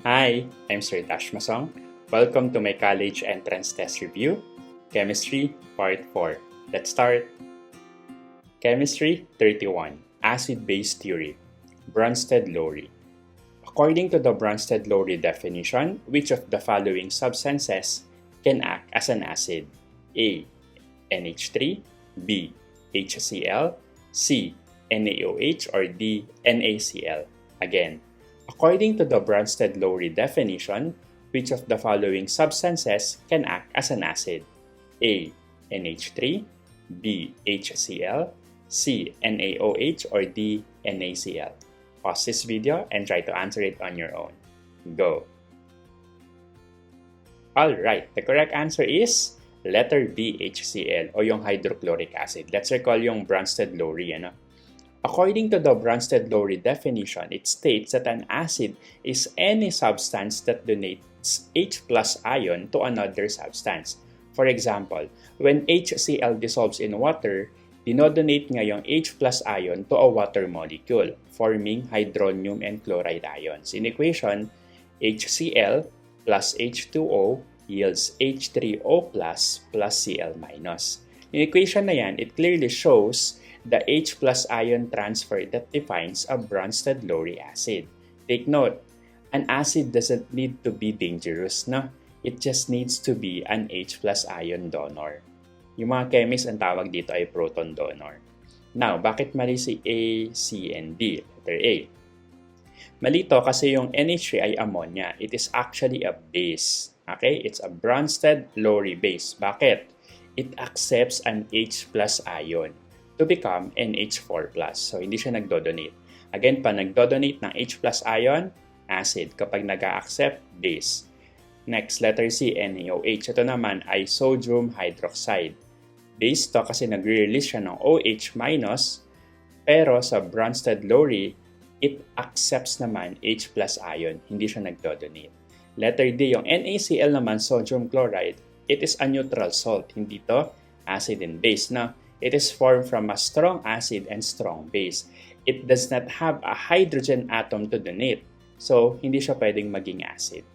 Hi, I'm Sir Tash Masong. Welcome to my college entrance test review, Chemistry Part 4. Let's start. Chemistry 31, Acid-Base Theory, Bronsted-Lowry. According to the Bronsted-Lowry definition, which of the following substances can act as an acid? A. NH3, B. HCl, C. NaOH, or D. NaCl. Again, according to the Bronsted-Lowry definition, which of the following substances can act as an acid? A. NH3, B. HCl, C. NaOH, or D. NaCl. Pause this video and try to answer it on your own. Go! Alright, the correct answer is letter B, HCl, o yung hydrochloric acid. Let's recall yung Bronsted-Lowry, According to the Bronsted-Lowry definition, it states that an acid is any substance that donates H+ ion to another substance. For example, when HCl dissolves in water, dinodonate nga yung H+ ion to a water molecule, forming hydronium and chloride ions. In equation, HCl plus H2O yields H3O plus Cl minus. In equation na yan, it clearly shows the H+ ion transfer that defines a Bronsted-Lowry acid. Take note, an acid doesn't need to be dangerous, no? It just needs to be an H+ ion donor. Yung mga chemists, ang tawag dito ay proton donor. Now, bakit mali si A, C, and D? Letter A. Mali to kasi yung NH3 ay ammonia. It is actually a base. Okay? It's a Bronsted-Lowry base. Bakit? It accepts an H+ ion to become NH4+. So, hindi siya nagdodonate. Again, pa nagdodonate ng H+ ion, acid. Kapag nag-accept, base. Next, letter C, NaOH. Ito naman ay sodium hydroxide. Base to kasi nagre-release siya ng OH-, pero sa Bronsted-Lowry, it accepts naman H+ ion. Hindi siya nagdodonate. Letter D, yung NaCl naman, sodium chloride, it is a neutral salt. Hindi to acid and base na. It is formed from a strong acid and strong base. It does not have a hydrogen atom to donate. So, hindi siya pwedeng maging acid.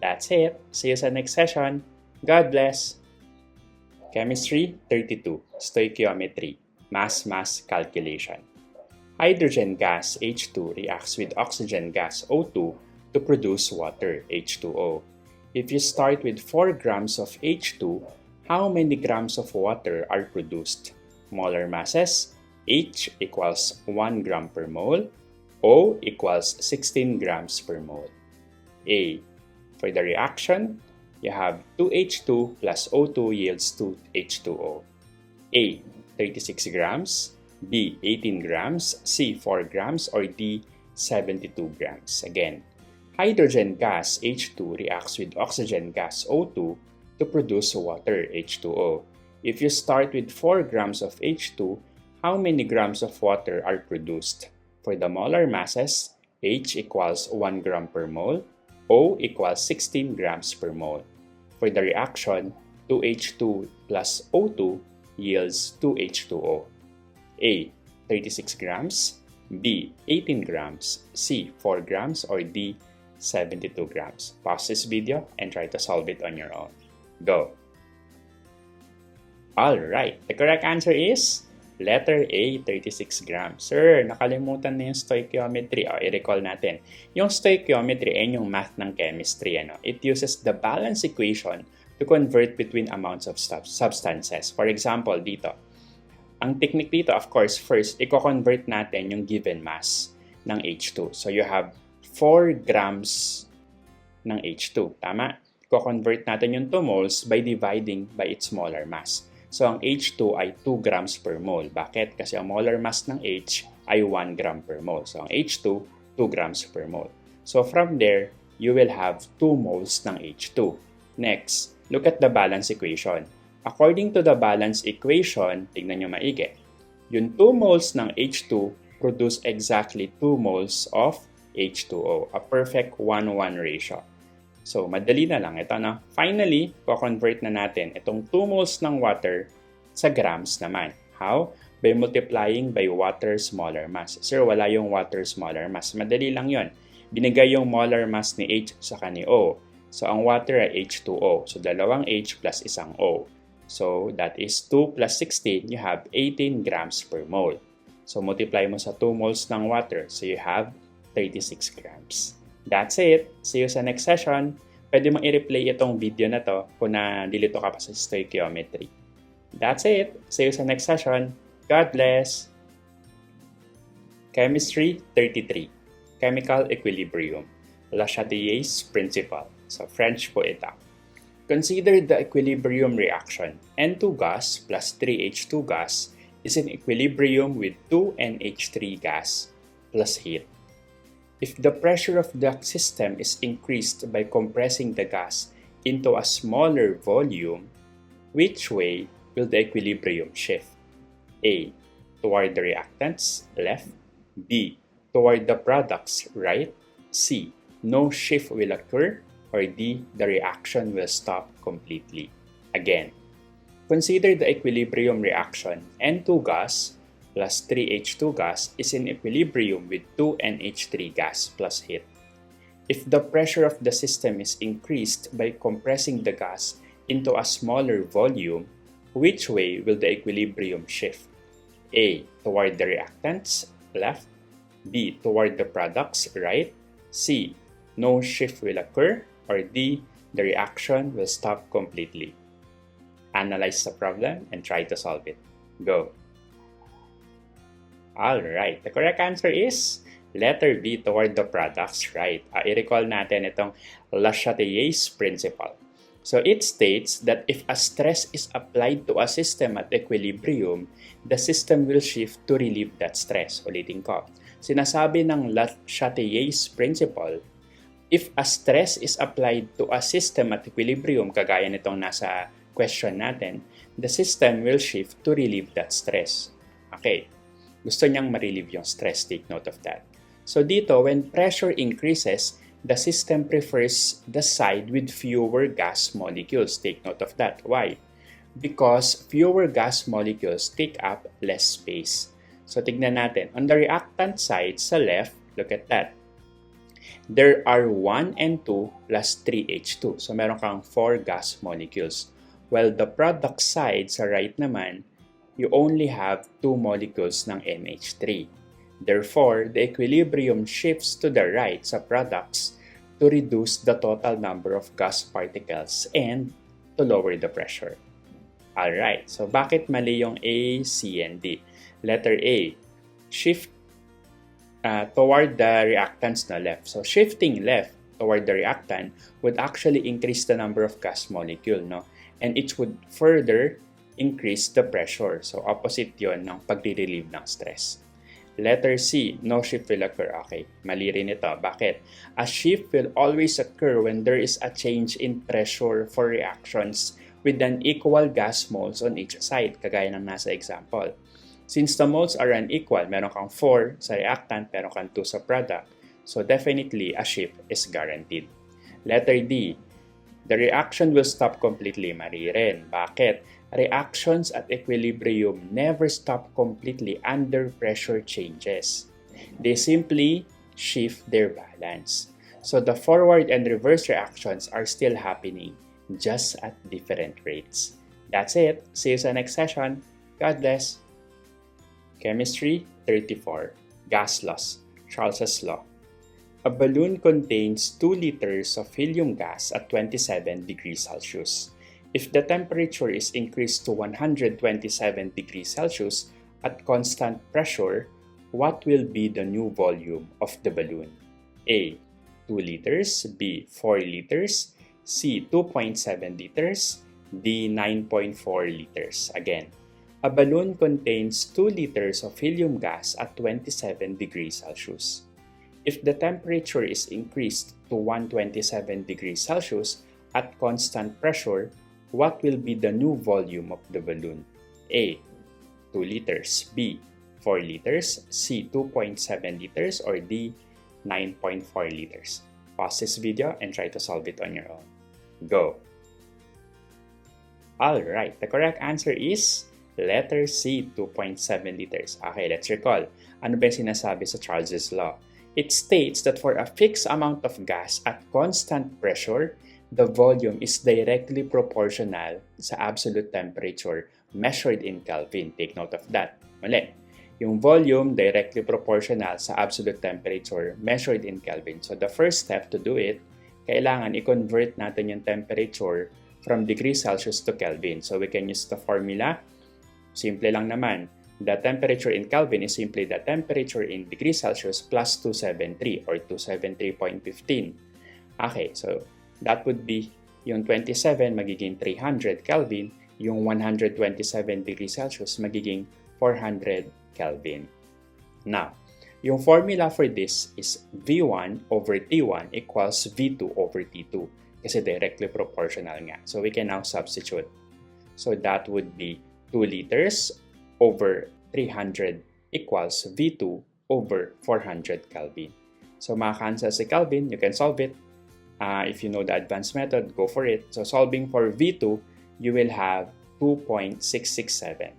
That's it. See you sa next session. God bless! Chemistry 32, Stoichiometry, Mass calculation. Hydrogen gas H2 reacts with oxygen gas O2 to produce water H2O. If you start with 4 grams of H2, how many grams of water are produced? Molar masses, H equals 1 gram per mole, O equals 16 grams per mole. A. For the reaction, you have 2H2 plus O2 yields 2H2O. A. 36 grams, B. 18 grams, C. 4 grams, or D. 72 grams. Again, hydrogen gas H2 reacts with oxygen gas O2 to produce water H2O. If you start with 4 grams of H2, how many grams of water are produced? For the molar masses, H equals 1 gram per mole, O equals 16 grams per mole. For the reaction, 2H2 plus O2 yields 2H2O. A. 36 grams, B. 18 grams, C. 4 grams, or D. 72 grams. Pause this video and try to solve it on your own. Go! Alright, the correct answer is letter A, 36 grams. Sir, nakalimutan na yung stoichiometry. I-recall natin. Yung stoichiometry ay yung math ng chemistry. It uses the balance equation to convert between amounts of substances. For example, dito. Ang technique dito, of course, first, i-convert natin yung given mass ng H2. So, you have 4 grams ng H2. Tama? I-convert natin yung 2 moles by dividing by its molar mass. So, ang H2 ay 2 grams per mole. Bakit? Kasi ang molar mass ng H ay 1 gram per mole. So, ang H2, 2 grams per mole. So, from there, you will have 2 moles ng H2. Next, look at the balance equation. According to the balance equation, tignan nyo maigi, yung 2 moles ng H2 produce exactly 2 moles of H2O, a perfect 1:1 ratio. So, madali na lang. Ito na. Finally, convert na natin itong 2 moles ng water sa grams naman. How? By multiplying by water smaller mass. Sir, wala yung water smaller mass. Madali lang yon. Binigay yung molar mass ni H sa ni O. So, ang water ay H2O. So, dalawang H plus isang O. So, that is 2 plus 16, you have 18 grams per mole. So, multiply mo sa 2 moles ng water. So, you have 36 grams. That's it. See you sa next session. Pwede mong i-replay itong video na to kung nalilito ka pa sa stoichiometry. That's it. See you sa next session. God bless. Chemistry 33. Chemical equilibrium. Le Chatelier's principle. So, French po ito. Consider the equilibrium reaction. N2 gas plus 3H2 gas is in equilibrium with 2NH3 gas plus heat. If the pressure of the system is increased by compressing the gas into a smaller volume, which way will the equilibrium shift? A. Toward the reactants, left. B. Toward the products, right. C. No shift will occur. Or D. The reaction will stop completely. Again, consider the equilibrium reaction. N2 gas plus 3H2 gas is in equilibrium with 2NH3 gas plus heat. If the pressure of the system is increased by compressing the gas into a smaller volume, which way will the equilibrium shift? A. Toward the reactants, left. B. Toward the products, right. C. No shift will occur. Or D. The reaction will stop completely. Analyze the problem and try to solve it. Go! Alright, the correct answer is letter B, toward the products, right. I-recall natin itong Le Chatelier's principle. So it states that if a stress is applied to a system at equilibrium, the system will shift to relieve that stress. Ulitin ko. Sinasabi ng Le Chatelier's principle, if a stress is applied to a system at equilibrium, kagaya nitong nasa question natin, the system will shift to relieve that stress. Okay. Gusto niyang ma-relieve yung stress. Take note of that. So dito, when pressure increases, the system prefers the side with fewer gas molecules. Take note of that. Why? Because fewer gas molecules take up less space. So tignan natin. On the reactant side, sa left, look at that. There are 1 and 2 plus 3H2. So meron kang 4 gas molecules. While the product side, sa right naman, you only have 2 molecules ng NH3. Therefore, the equilibrium shifts to the right sa products to reduce the total number of gas particles and to lower the pressure. Alright, so bakit mali yung A, C, and D? Letter A, shift toward the reactants na left. So shifting left toward the reactant would actually increase the number of gas molecule, no? And it would further increase the pressure. So opposite yon ng pagre-relieve ng stress. Letter C, no shift will occur. Okay, mali rin ito. Bakit? A shift will always occur when there is a change in pressure for reactions with an equal gas moles on each side, kagaya ng nasa example. Since the moles are unequal, meron kang 4 sa reactant, meron kang 2 sa product. So definitely, a shift is guaranteed. Letter D, the reaction will stop completely. Mali rin. Bakit? Reactions at equilibrium never stop completely under pressure changes. They simply shift their balance. So the forward and reverse reactions are still happening, just at different rates. That's it. See you sa next session. God bless. Chemistry 34. Gas laws. Charles's law. A balloon contains 2 liters of helium gas at 27 degrees Celsius. If the temperature is increased to 127 degrees Celsius at constant pressure, what will be the new volume of the balloon? A. 2 liters. B. 4 liters. C. 2.7 liters. D. 9.4 liters. Again, a balloon contains 2 liters of helium gas at 27 degrees Celsius. If the temperature is increased to 127 degrees Celsius at constant pressure, what will be the new volume of the balloon? A. 2 liters. B. 4 liters. C. 2.7 liters. Or D. 9.4 liters. Pause this video and try to solve it on your own. Go! Alright, the correct answer is letter C, 2.7 liters. Okay, let's recall. Ano ba yung sinasabi sa Charles's law? It states that for a fixed amount of gas at constant pressure, the volume is directly proportional sa absolute temperature measured in Kelvin. Take note of that. Muli, yung volume directly proportional sa absolute temperature measured in Kelvin. So the first step to do it, kailangan i-convert natin yung temperature from degrees Celsius to Kelvin. So we can use the formula. Simple lang naman. The temperature in Kelvin is simply the temperature in degrees Celsius plus 273 or 273.15. Okay, so that would be yung 27 magiging 300 Kelvin, yung 127 degrees Celsius magiging 400 Kelvin. Now, yung formula for this is V1 over T1 equals V2 over T2 kasi directly proportional nga. So we can now substitute. So that would be 2 liters over 300 equals V2 over 400 Kelvin. So maka-cancel si Kelvin, you can solve it. If you know the advanced method, go for it. So solving for V2, you will have 2.667.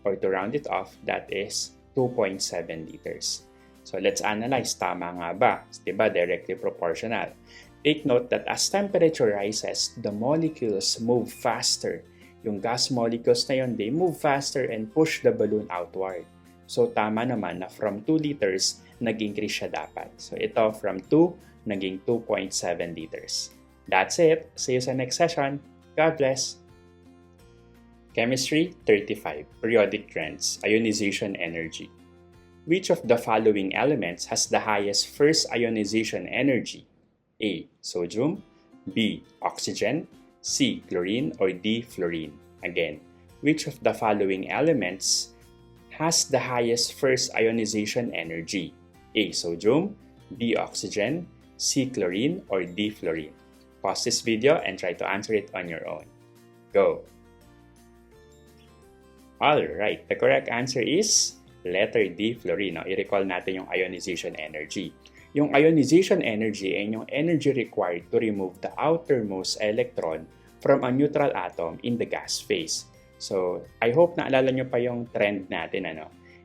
Or to round it off, that is 2.7 liters. So let's analyze, tama nga ba? Diba, directly proportional. Take note that as temperature rises, the molecules move faster. Yung gas molecules na yun, they move faster and push the balloon outward. So tama naman na from 2 liters, nag-increase siya dapat. So ito from 2, naging 2.7 liters. That's it. See you sa next session. God bless. Chemistry 35. Periodic trends. Ionization energy. Which of the following elements has the highest first ionization energy? A. Sodium. B. Oxygen. C. Chlorine or D. Fluorine. Again, which of the following elements has the highest first ionization energy? A. Sodium. B. Oxygen. C. Chlorine or D. Fluorine. Pause this video and try to answer it on your own. Go! Alright, the correct answer is letter D. Fluorine. I-recall natin yung ionization energy. Yung ionization energy ay yung energy required to remove the outermost electron from a neutral atom in the gas phase. So, I hope naalala nyo pa yung trend natin.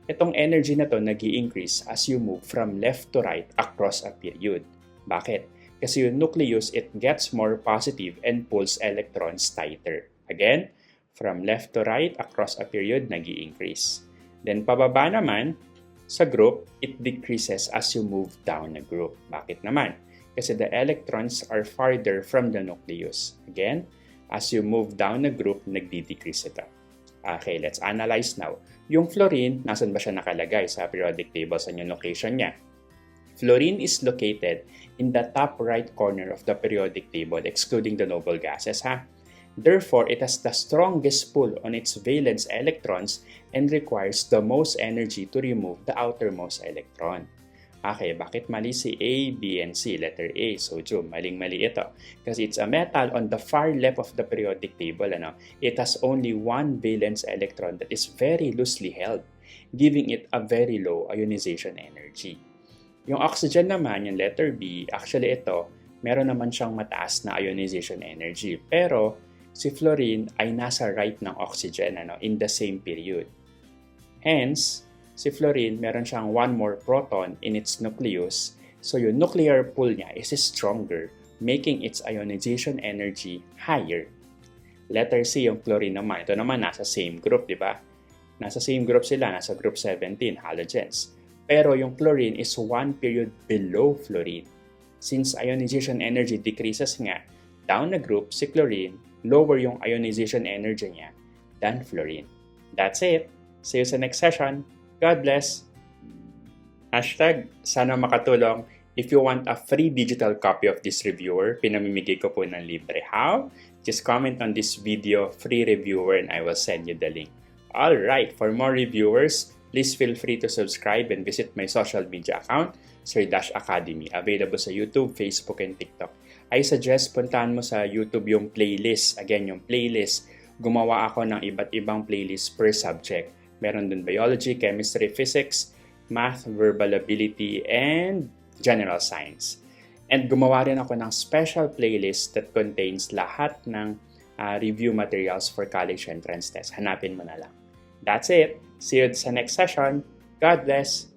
Itong energy na to nag-i-increase as you move from left to right across a period. Bakit? Kasi yung nucleus, it gets more positive and pulls electrons tighter. Again, from left to right across a period, nag-i-increase. Then, pababa naman, sa group, it decreases as you move down a group. Bakit naman? Kasi the electrons are farther from the nucleus. Again, as you move down a group, nagdi-decrease ito. Okay, let's analyze now. Yung fluorine, nasan ba siya nakalagay sa periodic table sa yung location niya? Fluorine is located in the top right corner of the periodic table, excluding the noble gases, Therefore, it has the strongest pull on its valence electrons and requires the most energy to remove the outermost electron. Okay, bakit mali si A, B, and C? Letter A, sodium. Maling-mali ito. Kasi it's a metal on the far left of the periodic table. It has only one valence electron that is very loosely held, giving it a very low ionization energy. Yung oxygen naman, yung letter B, actually ito, meron naman siyang mataas na ionization energy. Pero si fluorine ay nasa right ng oxygen in the same period. Hence, si fluorine meron siyang one more proton in its nucleus, so yung nuclear pull niya is stronger, making its ionization energy higher. Letter C, yung chlorine naman. Ito naman nasa same group, di ba? Nasa same group sila, nasa group 17, halogens. Pero yung chlorine is one period below fluorine. Since ionization energy decreases nga, down na group, si chlorine, lower yung ionization energy niya than fluorine. That's it. See you sa next session. God bless. Hashtag, sana makatulong. If you want a free digital copy of this reviewer, pinamimigay ko po ng libre. How? Just comment on this video, free reviewer, and I will send you the link. Alright, for more reviewers, please feel free to subscribe and visit my social media account, Sir Dash Academy, available sa YouTube, Facebook, and TikTok. I suggest puntahan mo sa YouTube yung playlist. Again, yung playlist. Gumawa ako ng iba't ibang playlist per subject. Meron dun biology, chemistry, physics, math, verbal ability, and general science. And gumawa rin ako ng special playlist that contains lahat ng review materials for college entrance test. Hanapin mo na lang. That's it. See you sa next session. God bless.